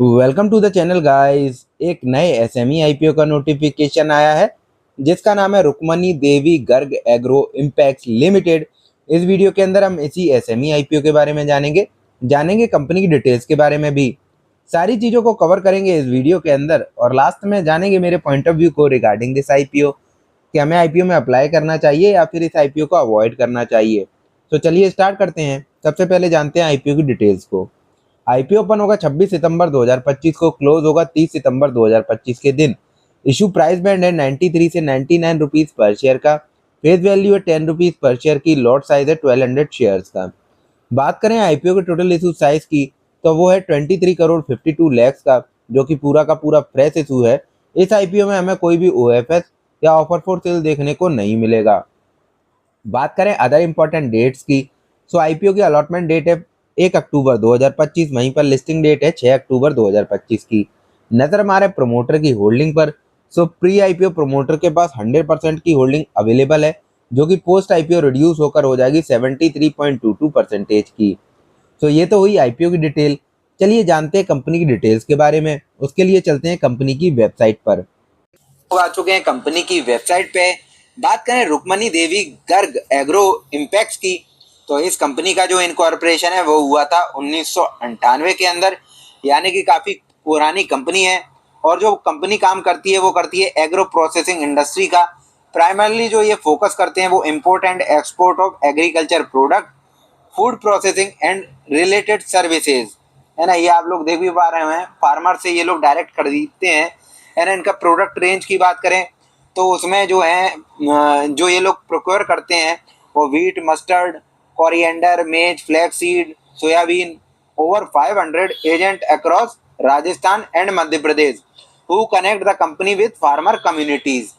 Welcome to the channel guys. एक नए SME IPO का नोटिफिकेशन आया है जिसका नाम है रुक्मणी देवी गर्ग एग्रो इम्पैक्ट्स लिमिटेड। इस वीडियो के अंदर हम इसी एसएमई आईपीओ के बारे में जानेंगे कंपनी की डिटेल्स के बारे में भी। सारी चीज़ों को कवर करेंगे इस वीडियो के अंदर और लास्ट में जानेंगे मेरे पॉइंट ऑफ व्यू को रिगार्डिंग दिस आईपीओ कि हमें आईपीओ में अप्लाई करना चाहिए या फिर इस आईपीओ को अवॉइड करना चाहिए। तो चलिए स्टार्ट करते हैं। सबसे पहले जानते हैं आईपीओ की डिटेल्स को। आईपीओ ओपन होगा 26 सितंबर 2025 को, क्लोज होगा 30 सितंबर 2025 के दिन। इशू प्राइस बैंड है 93 से 99 रुपीज पर शेयर का। फेस वैल्यू है 10 रुपीज पर शेयर की। लॉट साइज है 1200 शेयर्स का। बात करें आईपीओ के टोटल इशू साइज की तो वो है 23 करोड़ 52 लैक्स का, जो कि पूरा का पूरा फ्रेश इशू है। इस आईपीओ में हमें कोई भी ओएफएस या ऑफर फॉर सेल देखने को नहीं मिलेगा। बात करें अदर इंपॉर्टेंट डेट्स की, सो आईपीओ की अलॉटमेंट डेट है 1 अक्टूबर 2025, वहीं पर लिस्टिंग डेट है 6 अक्टूबर 2025 की। नजर मारे प्रमोटर की होल्डिंग पर, सो प्री आईपीओ प्रमोटर के पास 100% की होल्डिंग अवेलेबल है, जो कि पोस्ट आईपीओ रिड्यूस होकर हो जाएगी 73.22% की। तो ये तो हुई आईपीओ की डिटेल। चलिए जानते हैं कंपनी की डिटेल्स के बारे में। उसके लिए चलते हैं कंपनी की वेबसाइट पर। आ चुके हैं कंपनी की वेबसाइट पे। बात करें रुक्मणी देवी गर्ग एग्रो इम्पैक्ट्स की, तो इस कंपनी का जो इनकॉर्पोरेशन है वो हुआ था 1998 के अंदर, यानी कि काफी पुरानी कंपनी है। और जो कंपनी काम करती है वो करती है एग्रो प्रोसेसिंग इंडस्ट्री का। प्राइमरली जो ये फोकस करते हैं वो import and export of agriculture product, food processing and related services, है ना। ये आप लोग देख भी पा रहे हैं, फार्मर से ये लोग डायरेक्ट खरीदते हैं। है ना। इनका प्रोडक्ट रेंज की बात करें तो उसमें जो है जो ये लोग प्रोक्योर करते हैं वो व्हीट, मस्टर्ड, कोरिएंडर, मेज, flax seed, soybean. Over 500 agent across Rajasthan and Madhya Pradesh who connect the company with farmer communities,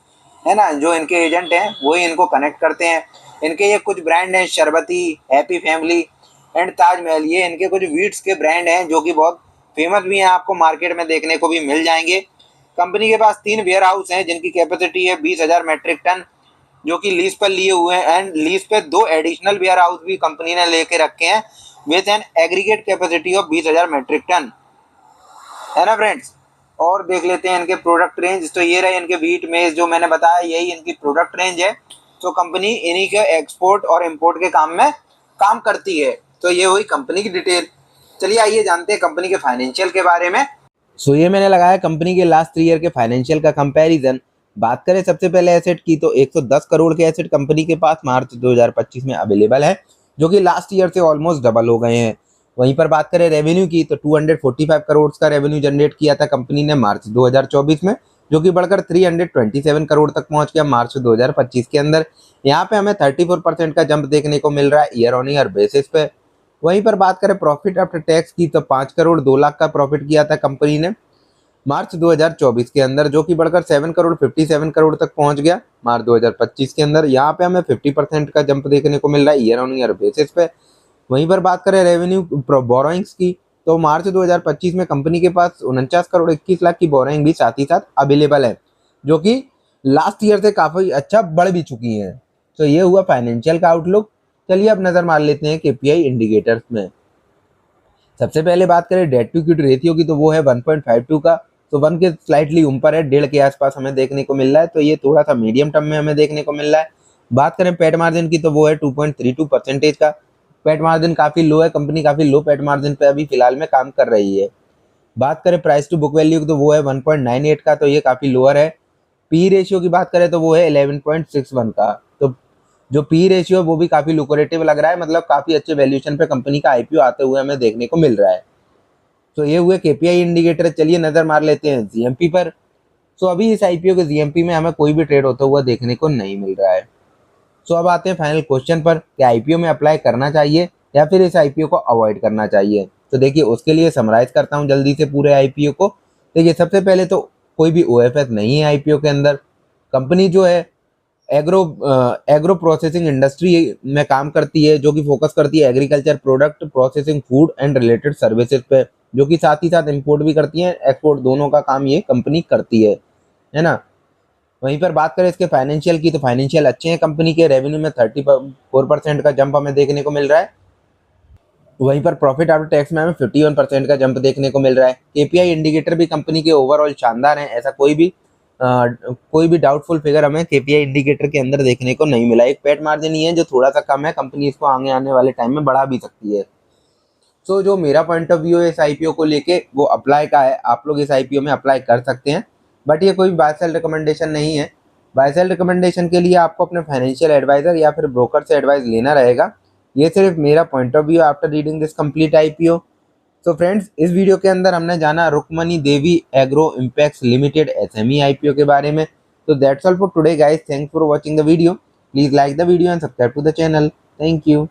है ना। जो इनके एजेंट हैं वही इनको कनेक्ट करते हैं। इनके ये कुछ ब्रांड हैं, शरबती, हैप्पी फैमिली एंड ताजमहल। ये इनके कुछ वीट्स के ब्रांड हैं जो कि बहुत फेमस भी हैं, आपको मार्केट में देखने को भी मिल जाएंगे। कंपनी के पास 3 वेयर हाउस हैं जिनकी कैपेसिटी है 20,000 मेट्रिक टन, जो कि लीज पर लिए हुए हैं। एंड लीज पे 2 एडिशनल वेयर हाउस भी कंपनी ने लेके रखे हैं with an aggregate capacity of 20,000 metric tonne, है ना फ्रेंड्स। और देख लेते हैं इनके प्रोडक्ट रेंज। तो ये रहे इनके व्हीट, मेज, जो मैंने बताया यही इनकी प्रोडक्ट रेंज है। तो कंपनी इन्हीं के एक्सपोर्ट और इंपोर्ट के काम में काम करती है। तो ये हुई कंपनी की डिटेल। चलिए आइए जानते हैं कंपनी के फाइनेंशियल के बारे में। सो ये मैंने लगाया कंपनी के लास्ट 3 ईयर के फाइनेंशियल का कंपैरिजन। बात करें सबसे पहले एसेट की तो 110 करोड़ के एसेट कंपनी के पास मार्च 2025 में अवेलेबल है, जो कि लास्ट ईयर से ऑलमोस्ट डबल हो गए हैं। वहीं पर बात करें रेवेन्यू की तो 245 करोड़ का रेवेन्यू जनरेट किया था कंपनी ने मार्च 2024 में, जो कि बढ़कर 327 करोड़ तक पहुंच गया मार्च 2025 के अंदर। यहाँ पे हमें 34% का जंप देखने को मिल रहा है ईयर ऑन ईयर बेसिस पे। वहीं पर बात करें प्रॉफिट आफ्टर टैक्स की तो 5 करोड़ 2 लाख का प्रॉफिट किया था कंपनी ने मार्च 2024 के अंदर, जो कि बढ़कर 7 करोड़ 57 करोड़ तक पहुंच गया मार्च 2025 के अंदर। यहाँ पे हमें 50% का जंप देखने को मिल रहा है ईयर ऑन ईयर बेसिस पे। वहीं पर बात करें रेवेन्यू बोरोइंग्स की तो मार्च 2025 में कंपनी के पास 49 करोड़ 21 लाख की बोरोइंग भी साथ ही साथ अवेलेबल है, जो कि लास्ट ईयर से काफी अच्छा बढ़ भी चुकी है। तो ये हुआ फाइनेंशियल का आउटलुक। चलिए अब नजर मार लेते हैं केपीआई इंडिकेटर्स में। सबसे पहले बात करें डेट टू इक्विटी रेशियो की तो वो है 1.52 का, तो 1 के स्लाइटली ऊपर है, 1.5 के आसपास हमें देखने को मिल रहा है। तो ये थोड़ा सा मीडियम टर्म में हमें देखने को मिल रहा है। बात करें पेट मार्जिन की तो वो है 2.32% का। पेट मार्जिन काफी लो है, कंपनी काफी लो पेट मार्जिन पे अभी फिलहाल में काम कर रही है। बात करें प्राइस टू बुक वैल्यू की तो वो है 1.98 का, तो ये काफी लोअर है। पी रेशियो की बात करें तो वो है 11.61 का। तो जो पी रेशियो है वो भी काफी लुक्रेटिव लग रहा है, मतलब काफी अच्छे वैल्यूएशन पे कंपनी का आईपीओ आते हुए हमें देखने को मिल रहा है। तो ये हुए केपीआई इंडिकेटर। चलिए नजर मार लेते हैं जीएमपी पर। तो अभी इस आईपीओ के जीएमपी में हमें कोई भी ट्रेड होता हुआ देखने को नहीं मिल रहा है। सो अब आते हैं फाइनल क्वेश्चन पर कि आईपीओ में अप्लाई करना चाहिए या फिर इस आईपीओ को अवॉइड करना चाहिए। तो देखिए उसके लिए समराइज करता हूँ जल्दी से पूरे आईपीओ को। देखिए सबसे पहले तो कोई भी ओएफएस नहीं है आईपीओ के अंदर। कंपनी जो है एग्रो प्रोसेसिंग इंडस्ट्री में काम करती है, जो कि फोकस करती है agriculture product, processing, food and related services पे, जो कि साथ ही साथ इंपोर्ट भी करती है, एक्सपोर्ट, दोनों का काम ये कंपनी करती है ना। वहीं पर बात करें इसके फाइनेंशियल की तो फाइनेंशियल अच्छे हैं कंपनी के। रेवेन्यू में 34% का जंप हमें देखने को मिल रहा है। वहीं पर प्रॉफिट आफ्टर टैक्स में हमें 51% का जंप देखने को मिल रहा है। केपीआई इंडिकेटर भी कंपनी के ओवरऑल शानदार हैं, ऐसा कोई भी डाउटफुल फिगर हमें केपीआई इंडिकेटर के अंदर देखने को नहीं मिला। एक पेट मार्जिन ही है जो थोड़ा सा कम है, कंपनी इसको आगे आने वाले टाइम में बढ़ा भी सकती है। सो जो मेरा पॉइंट ऑफ व्यू है इस आईपीओ को लेके वो अप्लाई का है, आप लोग इस आईपीओ में अप्लाई कर सकते हैं, बट ये कोई बाय सेल रिकमेंडेशन नहीं है। बाय सेल रिकमेंडेशन के लिए आपको अपने फाइनेंशियल एडवाइजर या फिर ब्रोकर से एडवाइस लेना रहेगा। ये सिर्फ मेरा point of view after reading this complete IPO. तो फ्रेंड्स, इस वीडियो के अंदर हमने जाना Rukmani Devi agro impacts limited SME IPO के बारे में। तो that's all for today guys, thanks for watching the video. Please like the video and subscribe to the channel. Thank you.